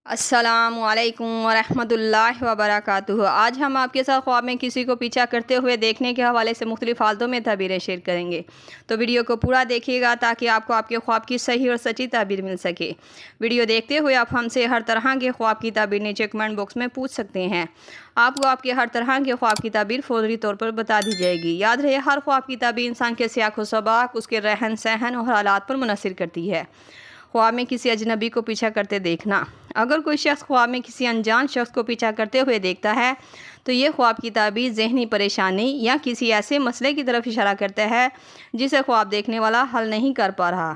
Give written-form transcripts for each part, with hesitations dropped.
السلام علیکم ورحمۃ اللہ وبرکاتہ۔ آج ہم آپ کے ساتھ خواب میں کسی کو پیچھا کرتے ہوئے دیکھنے کے حوالے سے مختلف حالتوں میں تعبیریں شیئر کریں گے، تو ویڈیو کو پورا دیکھیے گا تاکہ آپ کو آپ کے خواب کی صحیح اور سچی تعبیر مل سکے۔ ویڈیو دیکھتے ہوئے آپ ہم سے ہر طرح کے خواب کی تعبیر نیچے کمنٹ باکس میں پوچھ سکتے ہیں۔ آپ کو آپ کے ہر طرح کے خواب کی تعبیر فوری طور پر بتا دی جائے گی۔ یاد رہے، ہر خواب کی تعبیر انسان کے سیاق و سباق، اس کے رہن سہن اور حالات پر منحصر کرتی ہے۔ خواب میں کسی اجنبی کو پیچھا کرتے دیکھنا۔ اگر کوئی شخص خواب میں کسی انجان شخص کو پیچھا کرتے ہوئے دیکھتا ہے تو یہ خواب کی تعبیر ذہنی پریشانی یا کسی ایسے مسئلے کی طرف اشارہ کرتا ہے جسے خواب دیکھنے والا حل نہیں کر پا رہا۔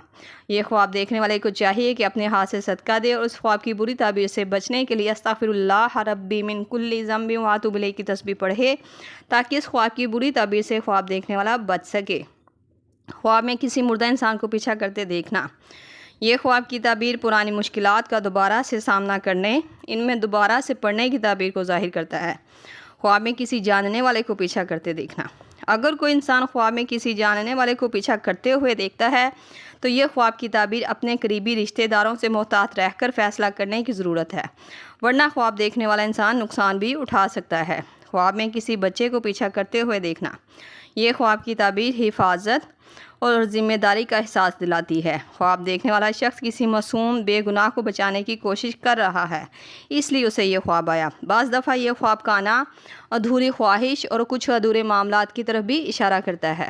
یہ خواب دیکھنے والے کو چاہیے کہ اپنے ہاتھ سے صدقہ دے اور اس خواب کی بری تعبیر سے بچنے کے لیے استغفر اللہ ربی من کل ذنب واتوب الیہ کی تسبیح پڑھے تاکہ اس خواب کی بری تعبیر سے خواب دیکھنے والا بچ سکے۔ خواب میں کسی مردہ انسان کو پیچھا کرتے دیکھنا۔ یہ خواب کی تعبیر پرانی مشکلات کا دوبارہ سے سامنا کرنے، ان میں دوبارہ سے پڑنے کی تعبیر کو ظاہر کرتا ہے۔ خواب میں کسی جاننے والے کو پیچھا کرتے دیکھنا۔ اگر کوئی انسان خواب میں کسی جاننے والے کو پیچھا کرتے ہوئے دیکھتا ہے تو یہ خواب کی تعبیر اپنے قریبی رشتہ داروں سے محتاط رہ کر فیصلہ کرنے کی ضرورت ہے، ورنہ خواب دیکھنے والا انسان نقصان بھی اٹھا سکتا ہے۔ خواب میں کسی بچے کو پیچھا کرتے ہوئے دیکھنا۔ یہ خواب کی تعبیر حفاظت اور ذمہ داری کا احساس دلاتی ہے۔ خواب دیکھنے والا شخص کسی معصوم بے گناہ کو بچانے کی کوشش کر رہا ہے، اس لیے اسے یہ خواب آیا۔ بعض دفعہ یہ خواب کا آنا ادھوری خواہش اور کچھ ادھورے معاملات کی طرف بھی اشارہ کرتا ہے۔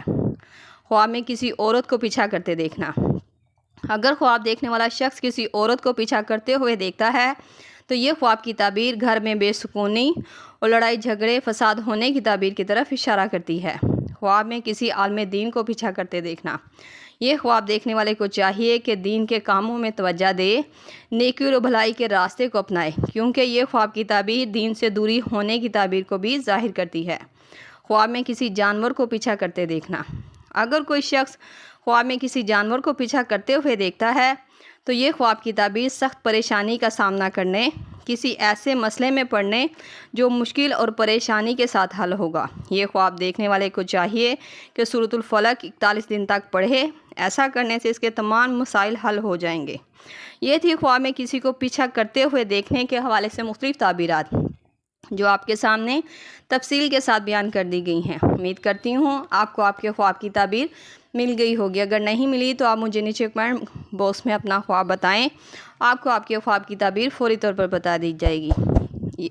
خواب میں کسی عورت کو پیچھا کرتے دیکھنا۔ اگر خواب دیکھنے والا شخص کسی عورت کو پیچھا کرتے ہوئے دیکھتا ہے تو یہ خواب کی تعبیر گھر میں بے سکونی اور لڑائی جھگڑے فساد ہونے کی تعبیر کی طرف اشارہ کرتی ہے۔ خواب میں کسی عالم دین کو پیچھا کرتے دیکھنا۔ یہ خواب دیکھنے والے کو چاہیے کہ دین کے کاموں میں توجہ دے، نیکی اور بھلائی کے راستے کو اپنائے، کیونکہ یہ خواب کی تعبیر دین سے دوری ہونے کی تعبیر کو بھی ظاہر کرتی ہے۔ خواب میں کسی جانور کو پیچھا کرتے دیکھنا۔ اگر کوئی شخص خواب میں کسی جانور کو پیچھا کرتے ہوئے دیکھتا ہے تو یہ خواب کی تعبیر سخت پریشانی کا سامنا کرنے، کسی ایسے مسئلے میں پڑنے جو مشکل اور پریشانی کے ساتھ حل ہوگا۔ یہ خواب دیکھنے والے کو چاہیے کہ سورۃ الفلق 41 دن تک پڑھے، ایسا کرنے سے اس کے تمام مسائل حل ہو جائیں گے۔ یہ تھی خواب میں کسی کو پیچھا کرتے ہوئے دیکھنے کے حوالے سے مختلف تعبیرات جو آپ کے سامنے تفصیل کے ساتھ بیان کر دی گئی ہیں۔ امید کرتی ہوں آپ کو آپ کے خواب کی تعبیر مل گئی ہوگی۔ اگر نہیں ملی تو آپ مجھے نیچے کمنٹ باکس میں اپنا خواب بتائیں، آپ کو آپ کے خواب کی تعبیر فوری طور پر بتا دی جائے گی۔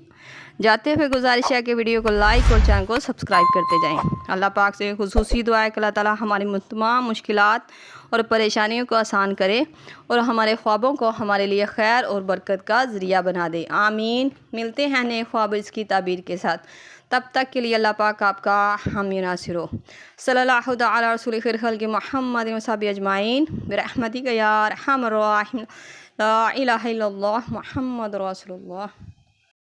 جاتے ہوئے گزارش ہے کہ ویڈیو کو لائک اور چینل کو سبسکرائب کرتے جائیں۔ اللہ پاک سے خصوصی دعا ہے کہ اللہ تعالیٰ ہماری تمام مشکلات اور پریشانیوں کو آسان کرے اور ہمارے خوابوں کو ہمارے لیے خیر اور برکت کا ذریعہ بنا دے۔ آمین۔ ملتے ہیں نئے خواب اس کی تعبیر کے ساتھ، تب تک کے لیے اللہ پاک آپ کا حامی ناصر ہو۔ صلی اللہ تعالی رسول خیر خلق محمد و صحبہ اجمعین برحمتک یا ارحم الراحمین۔ لا الہ الا اللہ محمد رسول اللہ۔